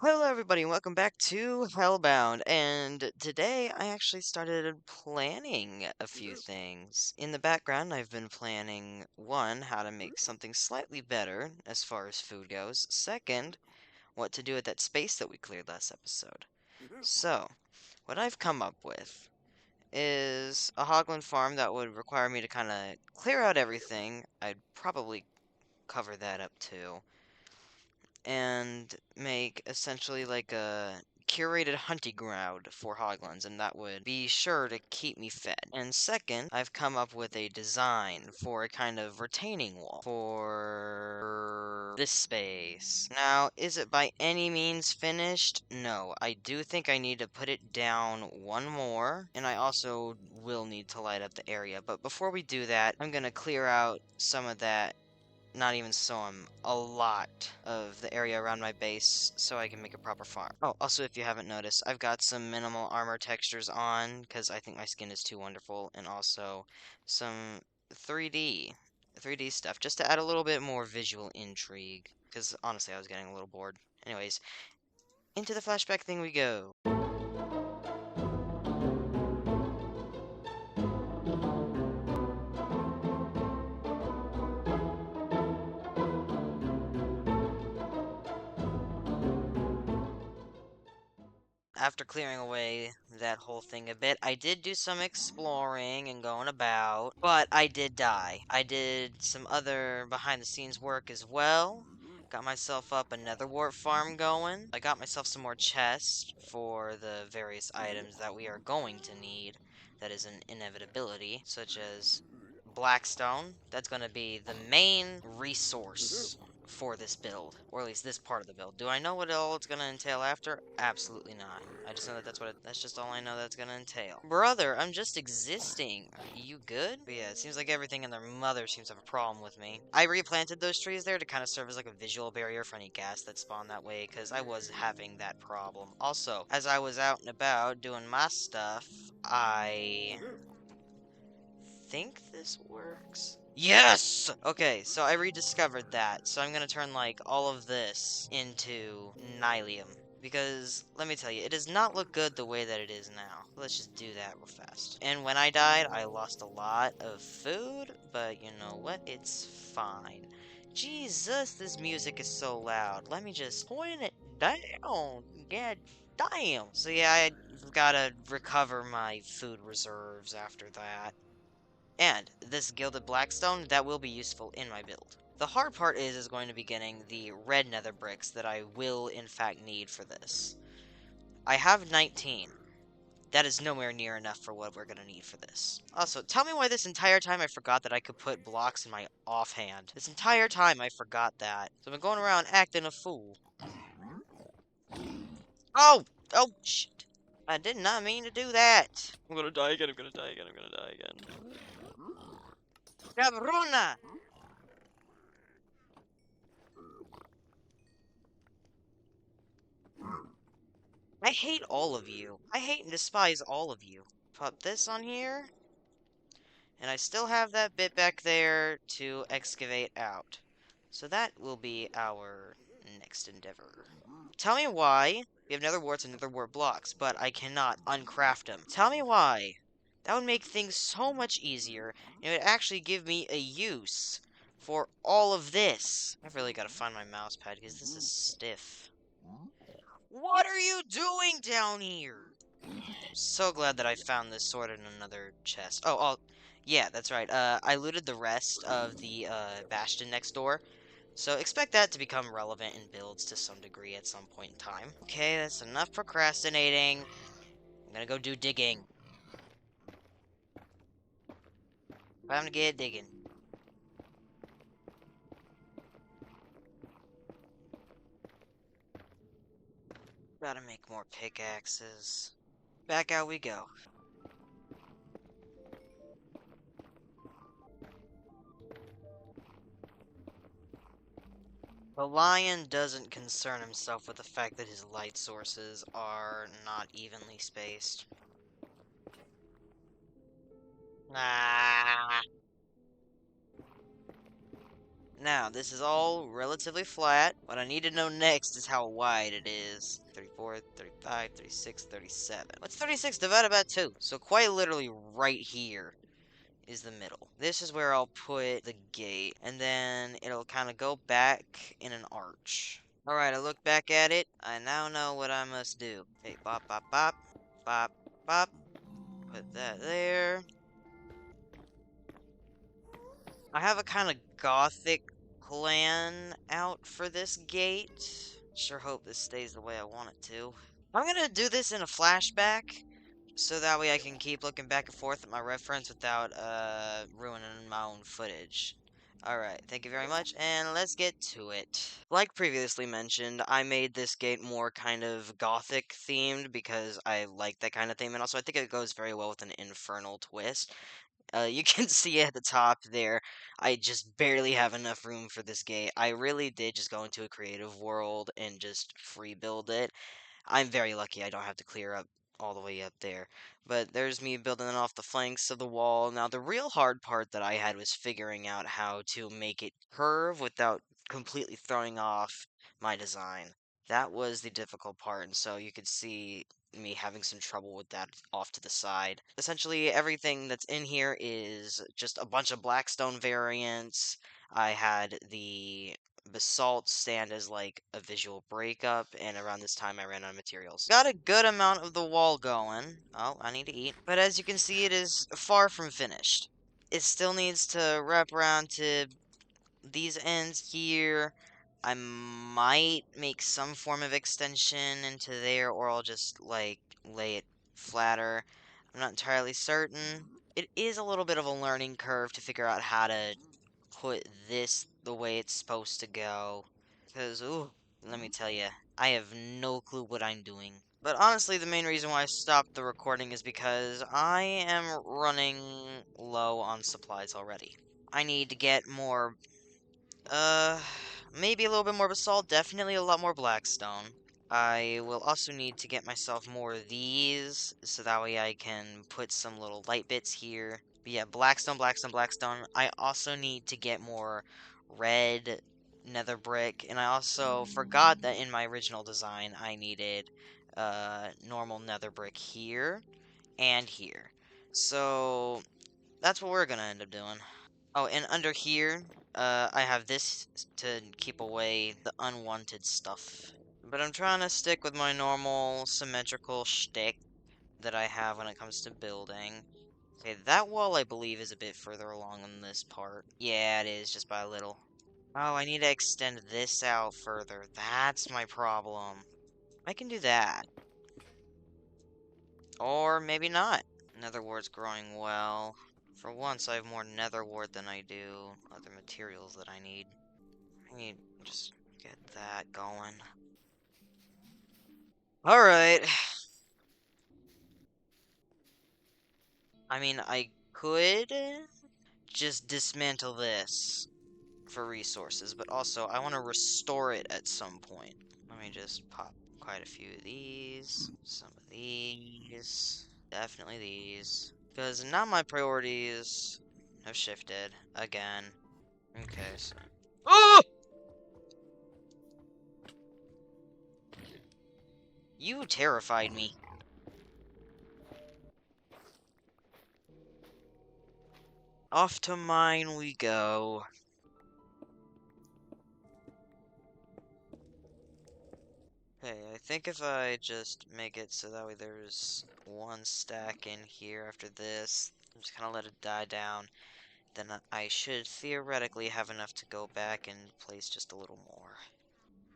Hello, everybody, and welcome back to Hellbound. And today I actually started planning a few things. In the background, I've been planning one, how to make something slightly better as far as food goes. Second, what to do with that space that we cleared last episode. So, what I've come up with is a Hogland farm that would require me to kind of clear out everything. I'd probably cover that up too and make essentially like a curated hunting ground for hoglins, and that would be sure to keep me fed. And second, I've come up with a design for a kind of retaining wall for this space. Now, is it by any means finished? No, I do think I need to put it down one more, and I also will need to light up the area. But before we do that, I'm gonna clear out some of that, not even some, a lot of the area around my base so I can make a proper farm. Oh, also, if you haven't noticed, I've got some minimal armor textures on because I think my skin is too wonderful, and also some 3D 3D stuff just to add a little bit more visual intrigue because honestly I was getting a little bored. Anyways, into the flashback thing we go. After clearing away that whole thing a bit, I did do some exploring and going about, but I did die. I did some other behind the scenes work as well. Got myself up another warp farm going. I got myself some more chests for the various items that we are going to need. That is an inevitability, such as Blackstone. That's going to be the main resource for this build, or at least this part of the build. Do I know what all it's gonna entail after? Absolutely not. I just know that that's just all I know that's gonna entail. Brother, I'm just existing. You good? But yeah, it seems like everything and their mother seems to have a problem with me. I replanted those trees there to kind of serve as like a visual barrier for any gas that spawned that way, because I was having that problem. Also, as I was out and about doing my stuff, I think this works. Yes! Okay, so I rediscovered that, so I'm gonna turn, like, all of this into Nylium. Because, let me tell you, it does not look good the way that it is now. Let's just do that real fast. And when I died, I lost a lot of food, but you know what? It's fine. Jesus, this music is so loud. Let me just point it down. God damn. So yeah, I've gotta recover my food reserves after that. And this gilded blackstone, that will be useful in my build. The hard part is going to be getting the red nether bricks that I will in fact need for this. I have 19. That is nowhere near enough for what we're going to need for this. Also, tell me why this entire time I forgot that I could put blocks in my offhand. This entire time I forgot that. So I've been going around acting a fool. Oh! Oh, shit. I did not mean to do that. I'm gonna die again, I'm gonna die again, I'm gonna die again. Cabrona! I hate all of you. I hate and despise all of you. Put this on here, and I still have that bit back there to excavate out. So that will be our next endeavor. Tell me why we have nether warts and nether wart blocks, but I cannot uncraft them. Tell me why. That would make things so much easier, and it would actually give me a use for all of this. I've really got to find my mouse pad because this is stiff. What are you doing down here? So glad that I found this sword in another chest. Oh, yeah, that's right. I looted the rest of the bastion next door, so expect that to become relevant in builds to some degree at some point in time. Okay, that's enough procrastinating. I'm gonna go do digging. Time to get digging. Gotta make more pickaxes. Back out we go. The lion doesn't concern himself with the fact that his light sources are not evenly spaced. Ah. Now, this is all relatively flat. What I need to know next is how wide it is. 34, 35, 36, 37. What's 36 divided by 2? So quite literally right here is the middle. This is where I'll put the gate, and then it'll kind of go back in an arch. Alright, I look back at it. I now know what I must do. Okay, bop, bop, bop, bop, bop. Put that there. I have a kind of gothic plan out for this gate. Sure hope this stays the way I want it to. I'm gonna do this in a flashback, so that way I can keep looking back and forth at my reference without ruining my own footage. Alright, thank you very much, and let's get to it. Like previously mentioned, I made this gate more kind of gothic themed because I like that kind of theme, and also I think it goes very well with an infernal twist. You can see at the top there, I just barely have enough room for this gate. I really did just go into a creative world and just free build it. I'm very lucky I don't have to clear up all the way up there. But there's me building it off the flanks of the wall. Now, the real hard part that I had was figuring out how to make it curve without completely throwing off my design. That was the difficult part, and so you could see me having some trouble with that off to the side. Essentially, everything that's in here is just a bunch of Blackstone variants. I had the basalt stand as like a visual breakup, and around this time I ran out of materials. Got a good amount of the wall going. Oh, I need to eat. But as you can see, it is far from finished. It still needs to wrap around to these ends here. I might make some form of extension into there, or I'll just like lay it flatter. I'm not entirely certain. It is a little bit of a learning curve to figure out how to put this the way it's supposed to go. Because, ooh, let me tell you, I have no clue what I'm doing. But honestly, the main reason why I stopped the recording is because I am running low on supplies already. I need to get more, uh, maybe a little bit more basalt, definitely a lot more blackstone. I will also need to get myself more of these, so that way I can put some little light bits here. But yeah, blackstone, blackstone, blackstone. I also need to get more red nether brick, and I also forgot that in my original design I needed normal nether brick here and here. So that's what we're gonna end up doing. Oh, and under here, I have this to keep away the unwanted stuff. But I'm trying to stick with my normal symmetrical shtick that I have when it comes to building. Okay, that wall I believe is a bit further along on this part. Yeah, it is, just by a little. Oh, I need to extend this out further. That's my problem. I can do that. Or maybe not. Nether ward's growing well. For once, I have more nether wart than I do other materials that I need. I need to just get that going. Alright. I mean, I could just dismantle this for resources, but also I want to restore it at some point. Let me just pop quite a few of these, some of these, definitely these, because now my priorities have shifted again. Okay, so. Oh! You terrified me. Off to mine we go. Okay, I think if I just make it so that way there's one stack in here after this, just kind of let it die down, then I should theoretically have enough to go back and place just a little more.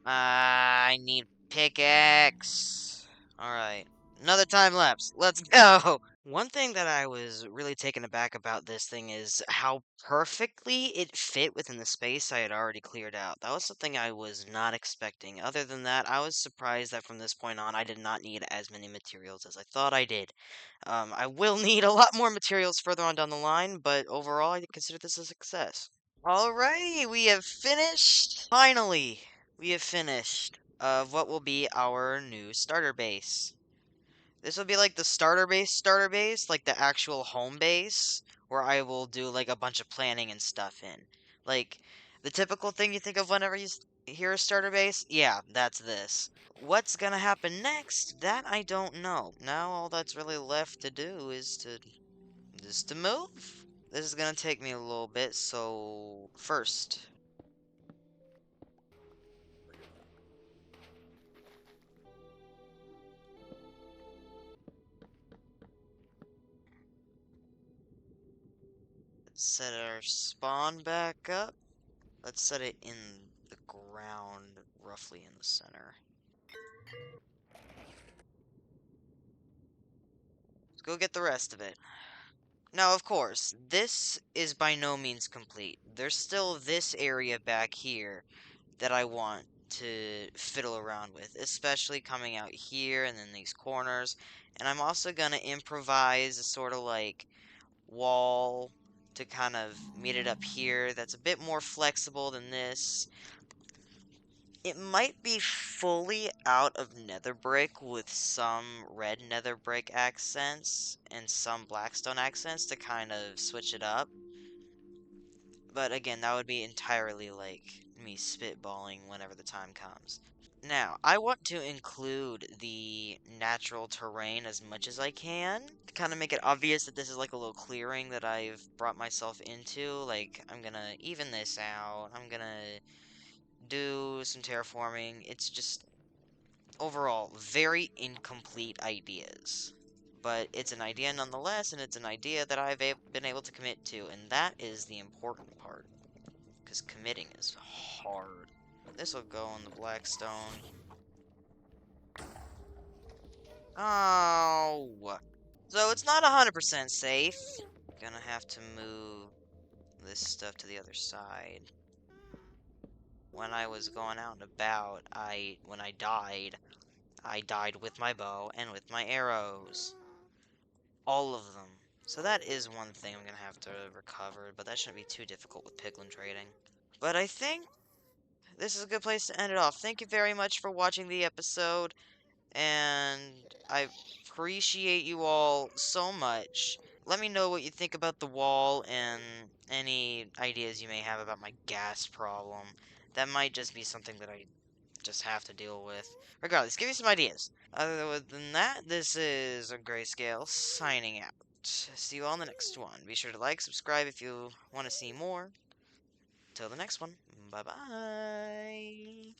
I need pickaxe. Alright. Another time lapse. Let's go! One thing that I was really taken aback about this thing is how perfectly it fit within the space I had already cleared out. That was something I was not expecting. Other than that, I was surprised that from this point on, I did not need as many materials as I thought I did. I will need a lot more materials further on down the line, but overall, I consider this a success. Alrighty, we have finished. Finally, we have finished of what will be our new starter base. This will be like the starter base, like the actual home base, where I will do like a bunch of planning and stuff in. Like, The typical thing you think of whenever you hear a starter base? Yeah, that's this. What's gonna happen next? That I don't know. Now all that's really left to do is to move. This is gonna take me a little bit, so first, let's set our spawn back up. Let's set it in the ground, roughly in the center. Let's go get the rest of it. Now, of course, this is by no means complete. There's still this area back here that I want to fiddle around with, especially coming out here and then these corners. And I'm also gonna improvise a sort of like wall to kind of meet it up here that's a bit more flexible than this. It might be fully out of nether brick with some red nether brick accents and some blackstone accents to kind of switch it up. But again, that would be entirely like me spitballing whenever the time comes. Now, I want to include the natural terrain as much as I can to kind of make it obvious that this is like a little clearing that I've brought myself into. Like, I'm gonna even this out. I'm gonna do some terraforming. It's just overall very incomplete ideas. But it's an idea nonetheless, and it's an idea that I've been able to commit to, and that is the important part, because committing is hard. This will go on the blackstone. Oh! So it's not 100% safe. Gonna have to move this stuff to the other side. When I was going out and about, when I died with my bow and with my arrows. All of them. So that is one thing I'm gonna have to recover, but that shouldn't be too difficult with piglin trading. But I think this is a good place to end it off. Thank you very much for watching the episode, and I appreciate you all so much. Let me know what you think about the wall and any ideas you may have about my gas problem. That might just be something that I just have to deal with. Regardless, give me some ideas. Other than that, this is a Grayscale signing out. See you all in the next one. Be sure to like, subscribe if you want to see more. Till the next one, bye bye.